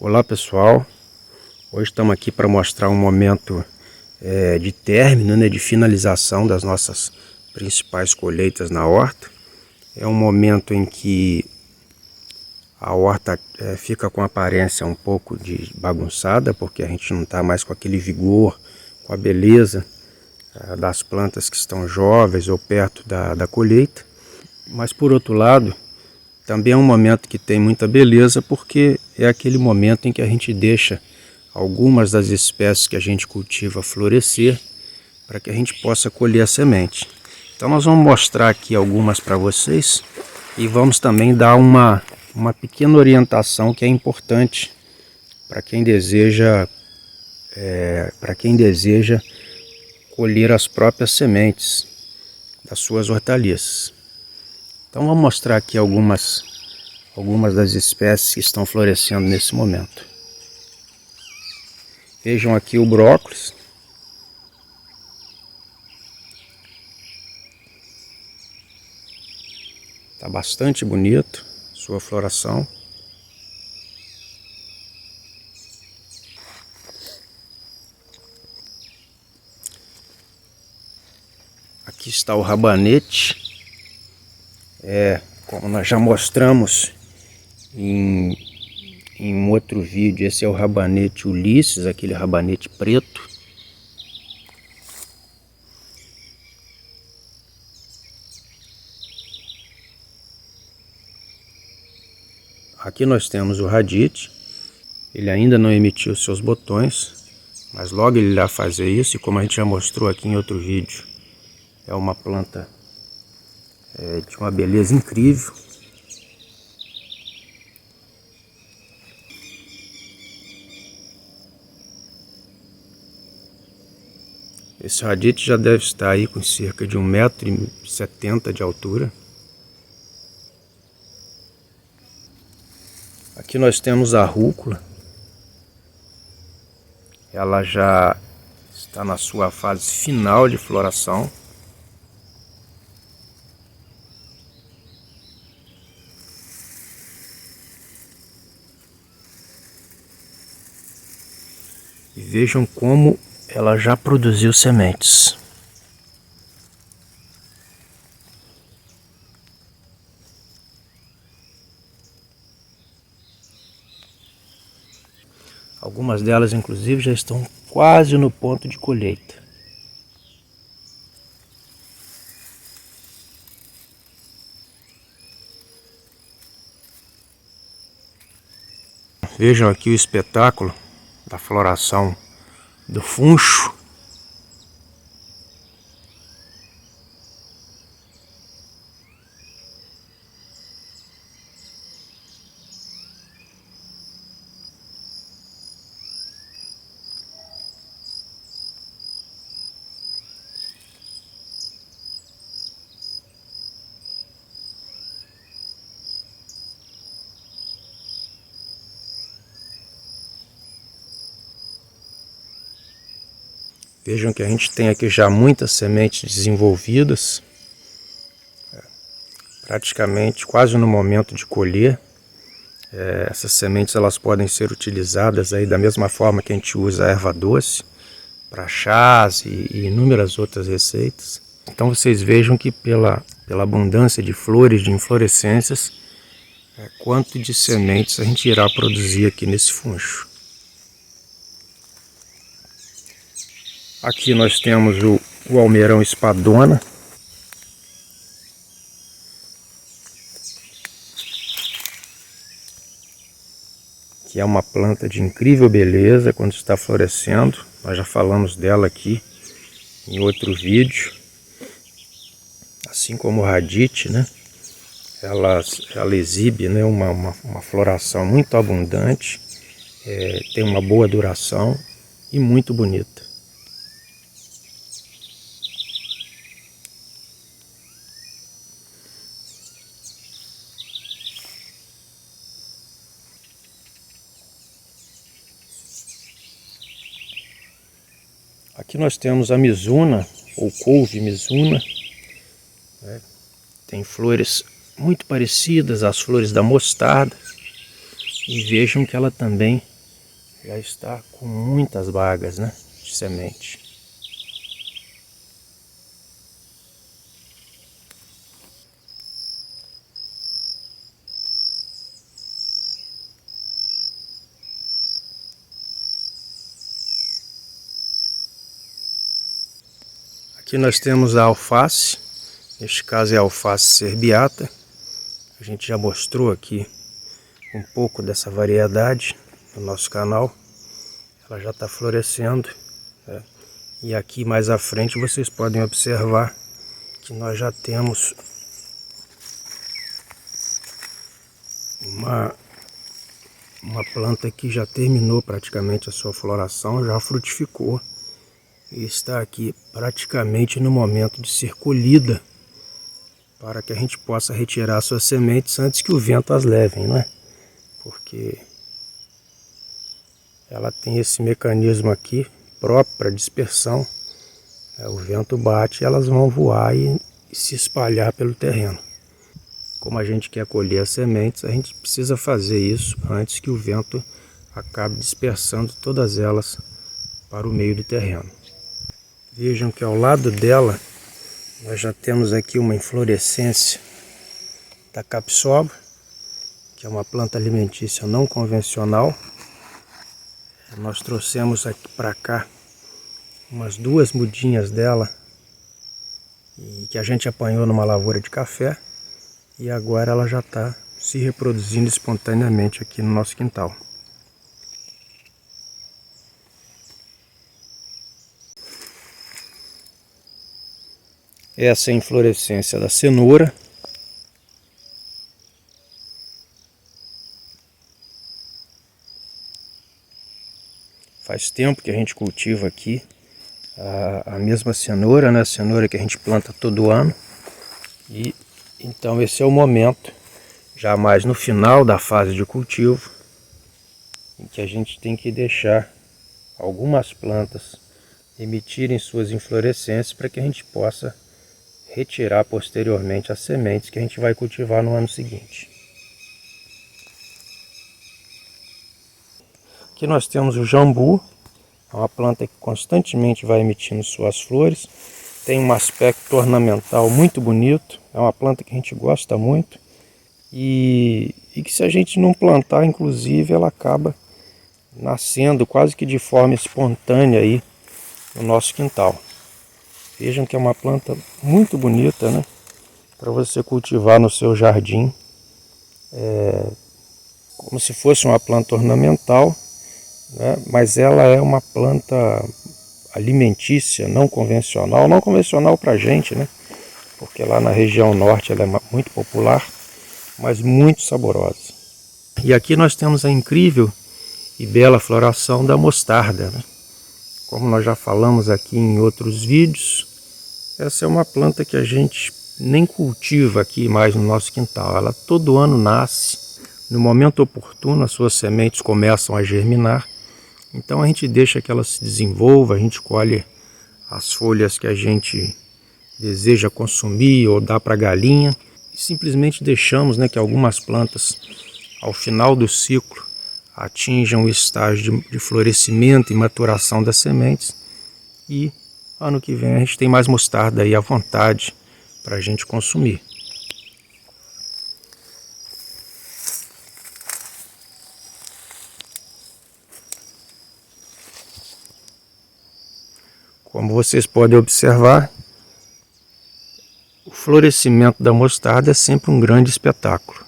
Olá pessoal, hoje estamos aqui para mostrar um momento de término, de finalização das nossas principais colheitas na horta. É um momento em que a horta fica com a aparência um pouco bagunçada, porque a gente não está mais com aquele vigor, com a beleza das plantas que estão jovens ou perto da colheita. Mas por outro lado, também é um momento que tem muita beleza, porque é aquele momento em que a gente deixa algumas das espécies que a gente cultiva florescer para que a gente possa colher a semente. Então nós vamos mostrar aqui algumas para vocês e vamos também dar uma pequena orientação que é importante para quem deseja colher as próprias sementes das suas hortaliças. Então vamos mostrar aqui algumas das espécies que estão florescendo nesse momento. Vejam aqui o brócolis. Está bastante bonito sua floração. Aqui está o rabanete. Como nós já mostramos em um outro vídeo, esse é o rabanete Ulisses, aquele rabanete preto. Aqui nós temos o radite. Ele ainda não emitiu seus botões, mas logo ele irá fazer isso, e como a gente já mostrou aqui em outro vídeo, é uma planta de uma beleza incrível. Esse radite já deve estar aí com cerca de 1,70 m de altura. Aqui nós temos a rúcula. Ela já está na sua fase final de floração. E vejam como ela já produziu sementes. Algumas delas, inclusive, já estão quase no ponto de colheita. Vejam aqui o espetáculo da floração do funcho. Vejam que a gente tem aqui já muitas sementes desenvolvidas, praticamente quase no momento de colher. Essas sementes elas podem ser utilizadas aí da mesma forma que a gente usa a erva doce para chás e inúmeras outras receitas. Então vocês vejam que pela abundância de flores, de inflorescências, quanto de sementes a gente irá produzir aqui nesse funcho. Aqui nós temos o almeirão espadona. Que é uma planta de incrível beleza quando está florescendo. Nós já falamos dela aqui em outro vídeo. Assim como o radite, ela exibe, uma floração muito abundante, tem uma boa duração e muito bonita. Aqui nós temos a Mizuna, ou couve Mizuna. Tem flores muito parecidas às flores da mostarda. E vejam que ela também já está com muitas bagas, né, de semente. Aqui nós temos a alface, neste caso é a alface serbiata. A gente já mostrou aqui um pouco dessa variedade no nosso canal. Ela já está florescendo, né? E aqui mais à frente vocês podem observar que nós já temos uma planta que já terminou praticamente a sua floração, já frutificou. E está aqui praticamente no momento de ser colhida, para que a gente possa retirar suas sementes antes que o vento as leve, não é? Porque ela tem esse mecanismo aqui próprio para dispersão. O vento bate e elas vão voar e se espalhar pelo terreno. Como a gente quer colher as sementes, a gente precisa fazer isso antes que o vento acabe dispersando todas elas para o meio do terreno. Vejam que ao lado dela nós já temos aqui uma inflorescência da capsoba, que é uma planta alimentícia não convencional. Nós trouxemos aqui para cá umas 2 mudinhas dela, e que a gente apanhou numa lavoura de café, e agora ela já está se reproduzindo espontaneamente aqui no nosso quintal. Essa é a inflorescência da cenoura. Faz tempo que a gente cultiva aqui a mesma cenoura, né? A cenoura que a gente planta todo ano. E então esse é o momento, já mais no final da fase de cultivo, em que a gente tem que deixar algumas plantas emitirem suas inflorescências para que a gente possa retirar posteriormente as sementes que a gente vai cultivar no ano seguinte. Aqui nós temos o jambu, é uma planta que constantemente vai emitindo suas flores, tem um aspecto ornamental muito bonito, é uma planta que a gente gosta muito e que se a gente não plantar, inclusive, ela acaba nascendo quase que de forma espontânea aí no nosso quintal. Vejam que é uma planta muito bonita, né? Para você cultivar no seu jardim, como se fosse uma planta ornamental, né? Mas ela é uma planta alimentícia, não convencional para a gente, né? Porque lá na região norte ela é muito popular, mas muito saborosa. E aqui nós temos a incrível e bela floração da mostarda, né? Como nós já falamos aqui em outros vídeos, essa é uma planta que a gente nem cultiva aqui mais no nosso quintal. Ela todo ano nasce, no momento oportuno as suas sementes começam a germinar. Então a gente deixa que ela se desenvolva, a gente colhe as folhas que a gente deseja consumir ou dá para galinha. E simplesmente deixamos, né, que algumas plantas, ao final do ciclo, atinjam o estágio de florescimento e maturação das sementes. E ano que vem a gente tem mais mostarda aí à vontade para a gente consumir. Como vocês podem observar, o florescimento da mostarda é sempre um grande espetáculo,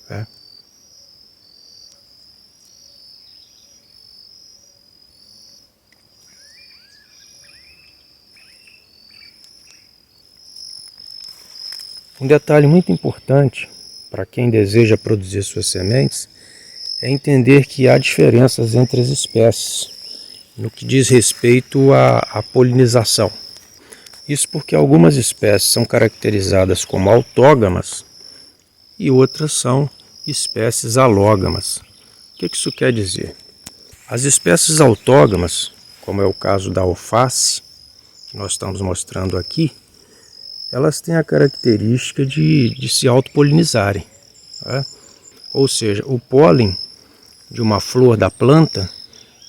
né? Um detalhe muito importante para quem deseja produzir suas sementes é entender que há diferenças entre as espécies no que diz respeito à polinização. Isso porque algumas espécies são caracterizadas como autógamas e outras são espécies alógamas. O que isso quer dizer? As espécies autógamas, como é o caso da alface, que nós estamos mostrando aqui, elas têm a característica de se autopolinizarem, né? Ou seja, o pólen de uma flor da planta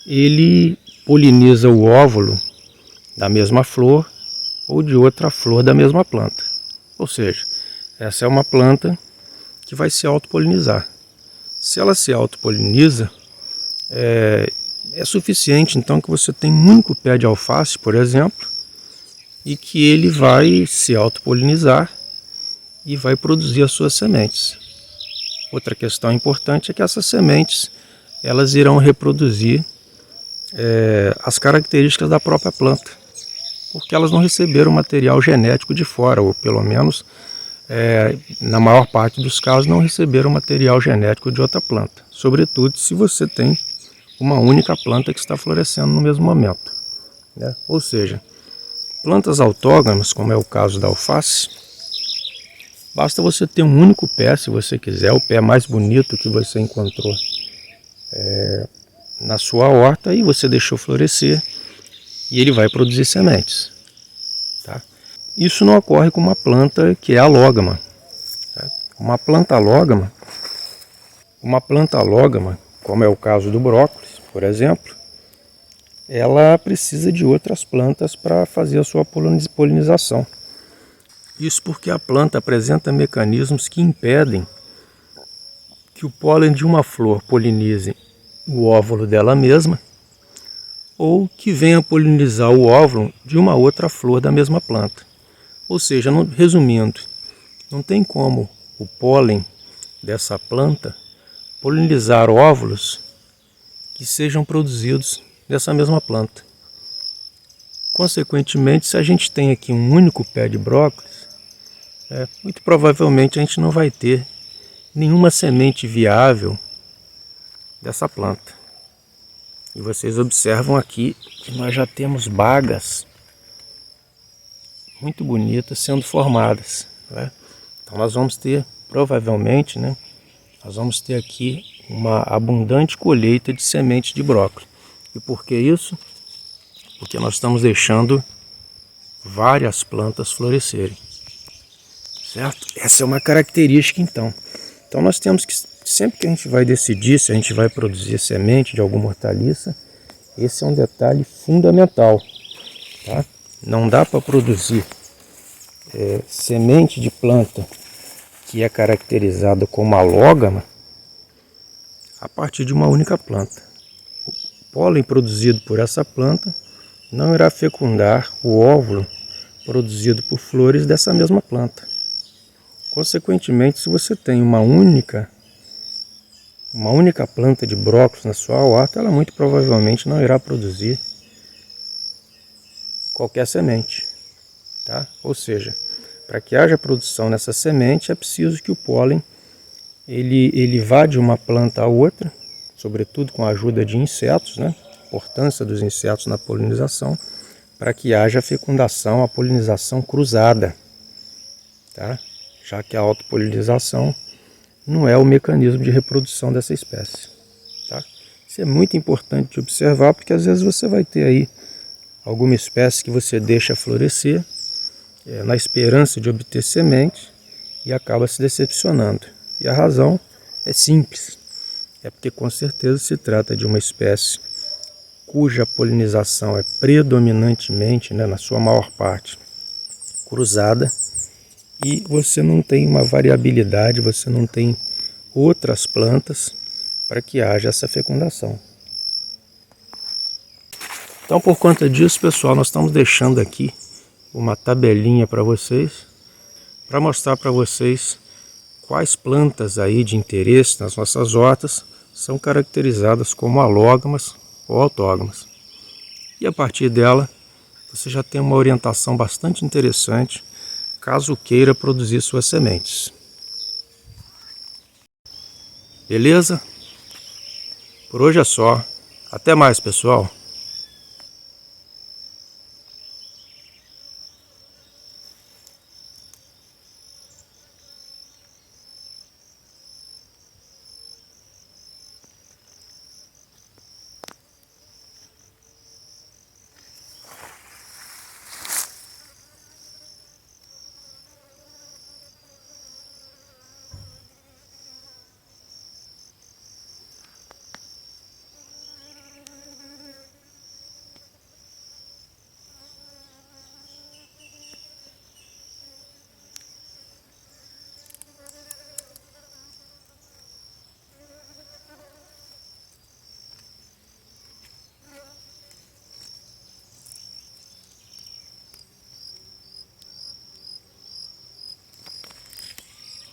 ele poliniza o óvulo da mesma flor ou de outra flor da mesma planta. Ou seja, essa é uma planta que vai se autopolinizar. Se ela se autopoliniza, é suficiente então que você tem um único pé de alface, por exemplo, e que ele vai se autopolinizar e vai produzir as suas sementes. Outra questão importante é que essas sementes elas irão reproduzir as características da própria planta, porque elas não receberam material genético de fora, ou pelo menos na maior parte dos casos não receberam material genético de outra planta, sobretudo se você tem uma única planta que está florescendo no mesmo momento, né? Ou seja, plantas autógamas, como é o caso da alface, basta você ter um único pé, se você quiser, o pé mais bonito que você encontrou na sua horta, e você deixou florescer e ele vai produzir sementes, tá? Isso não ocorre com uma planta que é alógama, tá? Uma planta alógama, como é o caso do brócolis, por exemplo, ela precisa de outras plantas para fazer a sua polinização. Isso porque a planta apresenta mecanismos que impedem que o pólen de uma flor polinize o óvulo dela mesma, ou que venha polinizar o óvulo de uma outra flor da mesma planta. Ou seja, resumindo, não tem como o pólen dessa planta polinizar óvulos que sejam produzidos dessa mesma planta. Consequentemente, se a gente tem aqui um único pé de brócolis, muito provavelmente a gente não vai ter nenhuma semente viável dessa planta. E vocês observam aqui que nós já temos bagas muito bonitas sendo formadas, né? Então nós vamos ter, provavelmente, né, nós vamos ter aqui uma abundante colheita de semente de brócolis. E por que isso? Porque nós estamos deixando várias plantas florescerem, certo? Essa é uma característica então. Então nós temos que, sempre que a gente vai decidir se a gente vai produzir semente de alguma hortaliça, esse é um detalhe fundamental, tá? Não dá para produzir semente de planta que é caracterizada como alógama a partir de uma única planta. O pólen produzido por essa planta não irá fecundar o óvulo produzido por flores dessa mesma planta. Consequentemente, se você tem uma única planta de brócolis na sua horta, ela muito provavelmente não irá produzir qualquer semente, tá? Ou seja, para que haja produção nessa semente é preciso que o pólen ele vá de uma planta a outra, sobretudo com a ajuda de insetos, né? A importância dos insetos na polinização, para que haja a fecundação, a polinização cruzada, tá? Já que a autopolinização não é o mecanismo de reprodução dessa espécie, tá? Isso é muito importante de observar, porque às vezes você vai ter aí alguma espécie que você deixa florescer na esperança de obter semente e acaba se decepcionando. E a razão é simples, é porque com certeza se trata de uma espécie cuja polinização é predominantemente, né, na sua maior parte, cruzada, e você não tem uma variabilidade, você não tem outras plantas para que haja essa fecundação. Então, por conta disso, pessoal, nós estamos deixando aqui uma tabelinha para vocês, para mostrar para vocês quais plantas aí de interesse nas nossas hortas são caracterizadas como alógamas ou autógamas. E a partir dela, você já tem uma orientação bastante interessante caso queira produzir suas sementes. Beleza? Por hoje é só. Até mais, pessoal.